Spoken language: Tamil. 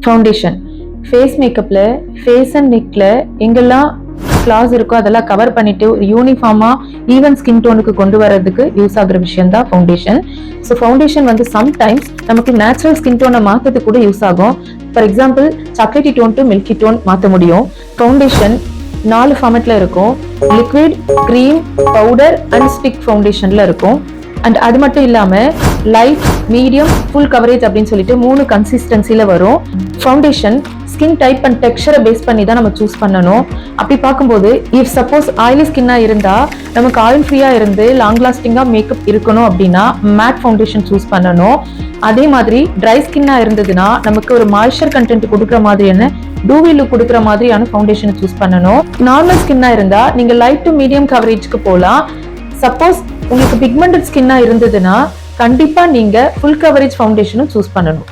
ஃபவுண்டேஷன் ஃபேஸ் மேக்கப்ல ஃபேஸ் அண்ட் நெக்ல எங்கெல்லாம் ஃபிளாஸ் இருக்கோ அதெல்லாம் கவர் பண்ணிட்டு ஒரு யூனிஃபார்மா ஈவன் ஸ்கின் டோனுக்கு கொண்டு வரதுக்கு யூஸ் ஆகுற விஷயம் தான் ஃபவுண்டேஷன். ஸோ ஃபவுண்டேஷன் வந்து சம்டைம்ஸ் நமக்கு நேச்சுரல் ஸ்கின் டோனை மாற்றதுக்கு கூட யூஸ் ஆகும். For example chocolatey tone to milky tone மாற்ற முடியும். ஃபவுண்டேஷன் 4 ஃபார்மேட்ல இருக்கும். Liquid, cream, powder and stick ஃபவுண்டேஷன்ல இருக்கும். அண்ட் அது மட்டும் இல்லாம லைட், மீடியம், ஃபுல் கவரேஜ் அப்படின்னு சொல்லிட்டு 3 கன்சிஸ்டன்சில வரும். ஃபவுண்டேஷன் ஸ்கின் டைப் அண்ட் டெக்ஸ்சரை பேஸ் பண்ணி தான் நம்ம சூஸ் பண்ணணும். அப்படி பார்க்கும்போது இஃப் சப்போஸ் ஆயிலி ஸ்கின்னா இருந்தா நமக்கு ஆயில் ஃப்ரீயா இருந்து லாங் லாஸ்டிங்கா மேக்கப் இருக்கணும் அப்படின்னா மேட் ஃபவுண்டேஷன் சூஸ் பண்ணணும். அதே மாதிரி ட்ரை ஸ்கின்னா இருந்ததுன்னா நமக்கு ஒரு மாய்ஸ்சர் கண்டென்ட் கொடுக்குற மாதிரியான டூவி லுக் கொடுக்குற மாதிரியான ஃபவுண்டேஷன் சூஸ் பண்ணணும். நார்மல் ஸ்கின்னா இருந்தா நீங்க லைட் டு மீடியம் கவரேஜ்க்கு போகலாம். சப்போஸ் உங்களுக்கு பிக்மெண்டட் ஸ்கின்னா இருந்ததுன்னா கண்டிப்பா நீங்க ஃபுல் கவரேஜ் ஃபவுண்டேஷனும் சூஸ் பண்ணணும்.